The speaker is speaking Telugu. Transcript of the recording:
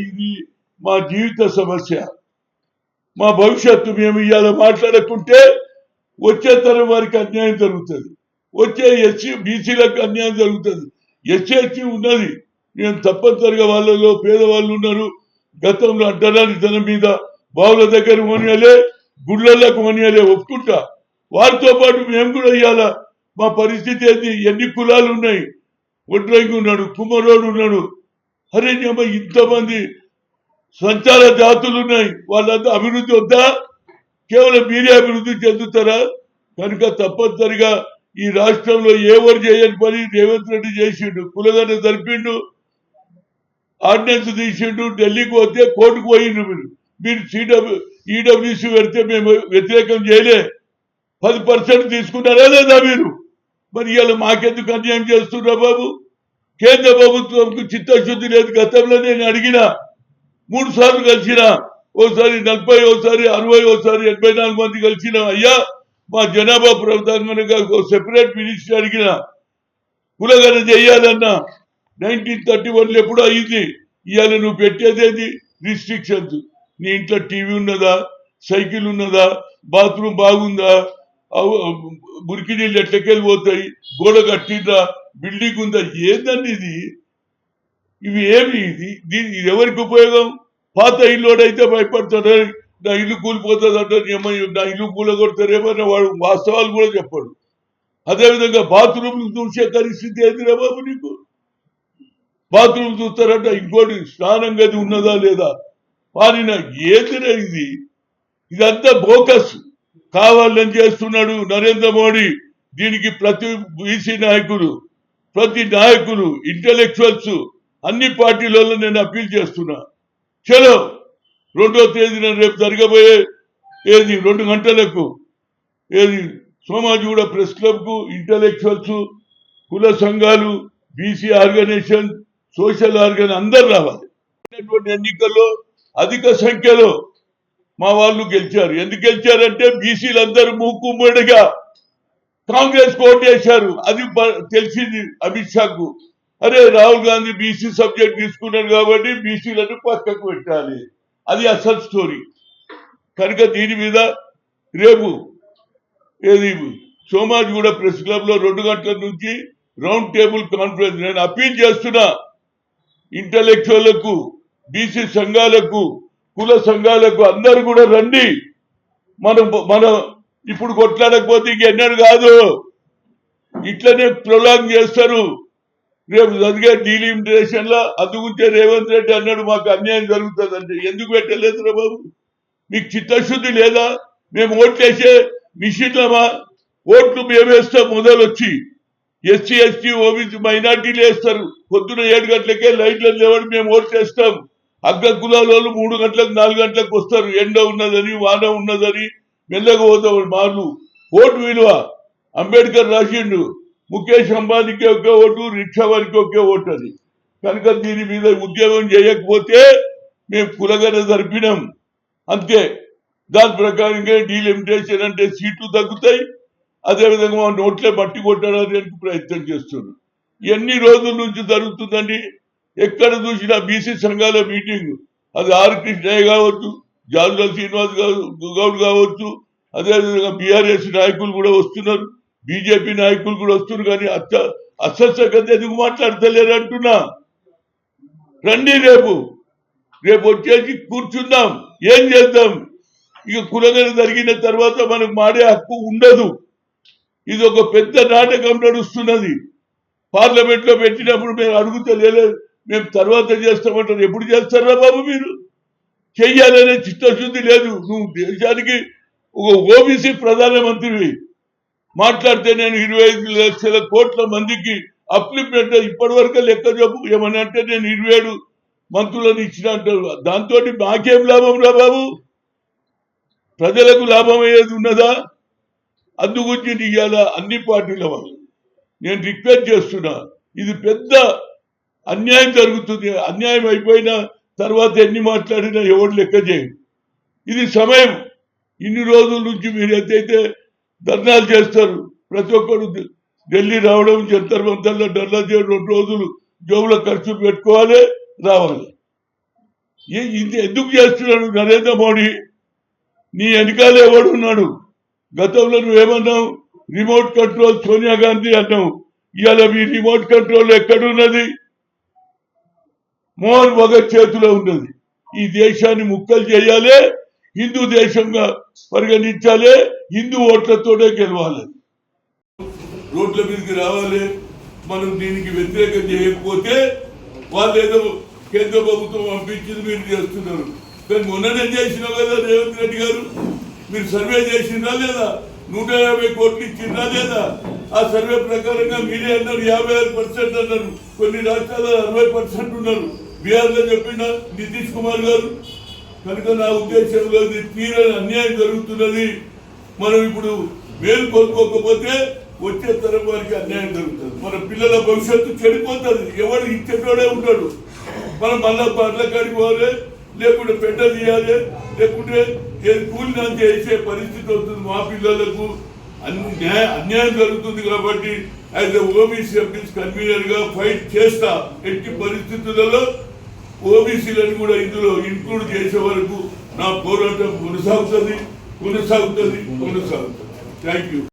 ఇది మా జీవిత సమస్య, మా భవిష్యత్తు. మేము ఇవాళ మాట్లాడకుంటే వచ్చే తరం వారికి అన్యాయం జరుగుతుంది, వచ్చే ఎస్సీ బీసీలకు అన్యాయం జరుగుతుంది. ఎస్సీ ఉన్నది, నేను తప్పనిసరిగా వాళ్ళలో పేదవాళ్ళు ఉన్నారు. గతంలో అంటరాని ధనం మీద బావుల దగ్గర కొనియాలే, గుళ్ళకు కొనియాలే, ఒప్పుకుంటా. వారితో పాటు మేము కూడా ఇవాళ మా పరిస్థితి ఏంటి? ఎన్ని కులాలు ఉన్నాయి? ఒడ్రంగి ఉన్నాడు, కుమ్మరోడు ఉన్నాడు. అరే ఇంతమంది సంచార జాతులు ఉన్నాయి, వాళ్ళంతా అభివృద్ధి వద్దా? కేవలం మీరే అభివృద్ధి చెందుతారా? కనుక తప్పనిసరిగా ఈ రాష్ట్రంలో ఎవరు చేయని పని రేవంత్ రెడ్డి చేసిండు. కులగన్న జరిపిండు, ఆర్డినెన్స్ తీసిండు, ఢిల్లీకి వస్తే కోర్టుకు పోయిండు. మీరు ఈడబ్ల్యూసీ పెడితే మేము వ్యతిరేకం చేయలే, 10% తీసుకున్నారా లేదా మీరు? మరి ఇవాళ మాకెందుకు అన్యాయం చేస్తున్నా బాబు? కేంద్ర ప్రభుత్వంకు చిత్తశుద్ధి లేదు. గతంలో నేను అడిగిన 3 సార్లు కలిసిన, ఓసారి 40, ఓసారి 60, ఓసారి 84 మంది కలిసిన. అయ్యా మా జనాభా ప్రధానంగా సెపరేట్ మినిస్టర్ అడిగిన, కులగన చెయ్యాలన్నా 1931లో ఎప్పుడు అయింది. ఇవాళ నువ్వు పెట్టేదేది రిస్ట్రిక్షన్స్. నీ ఇంట్లో టీవీ ఉన్నదా, సైకిల్ ఉన్నదా, బాత్రూమ్ బాగుందా, మురికి నీళ్ళు ఎట్లకెళ్ళి పోతాయి, గోడ కట్టిందా, బిల్డింగ్ ఉందా, ఏందండి ఇది? ఇవి ఏమి? ఇది ఎవరికి ఉపయోగం? పాత ఇల్లుడైతే భయపడతాడు, నా ఇల్లు కూలిపోతుంది అంటారు. నా ఇల్లు కూలగొడతారేమన్నా వాడు వాస్తవాలు కూడా చెప్పాడు. అదేవిధంగా బాత్రూమ్ చూసే పరిస్థితి ఏందిరా బాబు నీకు? బాత్రూమ్ చూస్తారంట, ఇంకోటి స్నానం గది ఉన్నదా లేదా, పారిన ఏందిరా ఇది? ఇదంతా బోకస్ కావాలని చేస్తున్నాడు నరేంద్ర మోడీ. దీనికి ప్రతి బీసీ నాయకులు, ప్రతి నాయకులు, ఇంటెలెక్చువల్స్, అన్ని పార్టీలలో నేను అప్పీల్ చేస్తున్నా. చలో 2వ తేదీన రేపు జరగబోయే 2 గంటలకు సోమాజిగూడ ప్రెస్ క్లబ్ కు ఇంటెలెక్చువల్స్, కుల సంఘాలు, బీసీ ఆర్గనైజేషన్, సోషల్ ఆర్గనైజేషన్ అందరు రావాలి. ఎన్నికల్లో అధిక సంఖ్యలో మా వాళ్ళు గెలిచారు. ఎందుకు గెలిచారంటే బీసీలందరూ మూకుమ్మడిగా కాంగ్రెస్ ఓటు వేశారు. అది తెలిసింది అమిత్ షాకు. అరే రాహుల్ గాంధీ బీసీ సబ్జెక్ట్ తీసుకున్నాడు కాబట్టి బీసీలను పక్కకు పెట్టాలి, అది అసలు స్టోరీ. కనుక దీని మీద రేపు సోమాజిగూడ ప్రెస్ క్లబ్ లో 2 గంటల నుంచి రౌండ్ టేబుల్ కాన్ఫరెన్స్ నేను అప్పీల్ చేస్తున్నా. ఇంటెలెక్చువల్లకు, బీసీ సంఘాలకు, కుల సంఘాలకు అందరూ కూడా రండి. మన ఇప్పుడు కొట్లాడకపోతే ఇంకెన్నడూ కాదు, ఇట్లనే ప్రొలాంగ్ చేస్తారు. రేపు జరిగే డీలిమిటేషన్ లో అందుకుంటే రేవంత్ రెడ్డి అన్నాడు మాకు అన్యాయం జరుగుతుంది అంటే. ఎందుకు పెట్టలేదురా బాబు? మీకు చిత్తశుద్ధి లేదా? మేము ఓట్లేసే మిషన్లమా? ఓట్లు మేము వేస్తాం మొదలొచ్చి. ఎస్సీ, ఎస్టీ, ఓబీసీ, మైనార్టీలు వేస్తారు. పొద్దున 7 గంటలకే లైట్లను లేవని మేము ఓట్లు వేస్తాం. అగ్ర కులాల వాళ్ళు 3 గంటలకు 4 గంటలకు వస్తారు. ఎండ ఉన్నదని, వాన ఉన్నదని మెల్లగా పోతాం. మార్లు ఓటు విలువ అంబేద్కర్ రాసిండు, ముఖేష్ అంబానీకి ఒకే ఓటు, రిక్షా వారికి ఒకే ఓటు అని. కనుక దీని మీద ఉద్యోగం చేయకపోతే మేము కులగన జరిపినాం అంతే. దాని ప్రకారంగా డీలిమిటేషన్ అంటే సీట్లు తగ్గుతాయి. అదేవిధంగా మా నోట్లే మట్టి కొట్టడానికి ప్రయత్నం చేస్తున్నారు. ఎన్ని రోజుల నుంచి జరుగుతుందండి? ఎక్కడ చూసినా బీసీ సంఘాల మీటింగ్, అది ఆర్ కృష్ణయ్య కావచ్చు, జాజుల శ్రీనివాస్ గౌడ్ కావచ్చు, అదేవిధంగా బీఆర్ఎస్ నాయకులు కూడా వస్తున్నారు, బీజేపీ నాయకులు కూడా వస్తున్నారు. కానీ అసలు ఎందుకు మాట్లాడతలేరు అంటున్నా. రండి, రేపు వచ్చేసి కూర్చుందాం, ఏం చేద్దాం. ఇక కులగన జరిగిన తర్వాత మనకు మాడే హక్కు ఉండదు. ఇది ఒక పెద్ద నాటకం నడుస్తున్నది. పార్లమెంట్ లో పెట్టినప్పుడు మేము అడుగుతలేదు, మేము తర్వాత చేస్తామంటారు. ఎప్పుడు చేస్తారా బాబు? మీరు చెయ్యాలనే చిత్తశుద్ధి లేదు. నువ్వు దేశానికి ఒక ఓబీసీ ప్రధానమంత్రివి మాట్లాడితే నేను 25 లక్షల కోట్ల మందికి అప్లిమెంట్ ఇప్పటి వరకు లెక్క చెప్పు. ఏమని అంటే నేను 27 మంత్రులను ఇచ్చిన అంటారు. దాంతో మాకేం లాభం రా బాబు? ప్రజలకు లాభం అయ్యేది ఉన్నదా? అందుగురించి ఇవాళ అన్ని పార్టీల వాళ్ళు నేను రిక్వెస్ట్ చేస్తున్నా. ఇది పెద్ద అన్యాయం జరుగుతుంది. అన్యాయం అయిపోయిన తర్వాత ఎన్ని మాట్లాడినా ఎవరు లెక్క చేయరు. ఇది సమయం. ఇన్ని రోజుల నుంచి మీరు ఎంతైతే ధర్నాలు చేస్తారు, ప్రతి ఒక్కరు ఢిల్లీ రావడం, జంతర్ మంతర్లో ధర్నా చేయడం, 2 రోజులు జోబుల ఖర్చులు పెట్టుకోవాలి, రావాలి. ఇంత ఎందుకు చేస్తున్నాడు నరేంద్ర మోడీ? నీ వెనకాల ఎవడు ఉన్నాడు? గతంలో నువ్వేమన్నావు? రిమోట్ కంట్రోల్ సోనియా గాంధీ అన్నావు. ఇవాళ మీ రిమోట్ కంట్రోల్ ఎక్కడున్నది? మోహన్ భగత్ చేతిలో ఉన్నది. ఈ దేశాన్ని ముక్కలు చేయాలి, హిందూ దేశంగా పరిగణించాలి, హిందూ ఓట్లతోనే గెలవాలి, రోడ్ల మీదకి రావాలి. మనం దీనికి వ్యతిరేకం చేయకపోతే వాళ్ళు ఏదో కేంద్ర ప్రభుత్వం పంపించింది మీరు చేస్తున్నారు. కానీ మొన్ననే చేసినావు కదా రేవంత్ రెడ్డి గారు, మీరు సర్వే చేసిందా లేదా? 150 కోట్లు ఇచ్చిందా లేదా? ఆ సర్వే ప్రకారంగా మీరే అన్నారు 56% అన్నారు. కొన్ని రాష్ట్రాల్లో 60% ఉన్నారు. బీహార్లో చెప్పిన నితీష్ కుమార్ గారు. కనుక నా ఉద్దేశంలో ఇది తీరని అన్యాయం జరుగుతున్నది. మనం ఇప్పుడు మేలు కోరుకోకపోతే వచ్చే తరం వారికి అన్యాయం జరుగుతుంది. మన పిల్లల భవిష్యత్తు చెడిపోతుంది. ఎవడు ఇచ్చేటోడే ఉంటాడు. మనం మళ్ళా పట్ల కాడికి పోవాలి, లేకుంటే పెట్ట తీయాలి, లేకుంటే కూలినా చేసే పరిస్థితి వస్తుంది. మా పిల్లలకు అన్యాయం జరుగుతుంది. కాబట్టి as a OBC MPs convener గా ఫైట్ చేస్తా. ఎట్టి పరిస్థితులలో ఓబీసీలను కూడా ఇందులో ఇంక్లూడ్ చేసే వరకు నా పోరాటం కొనసాగుతుంది. Thank you.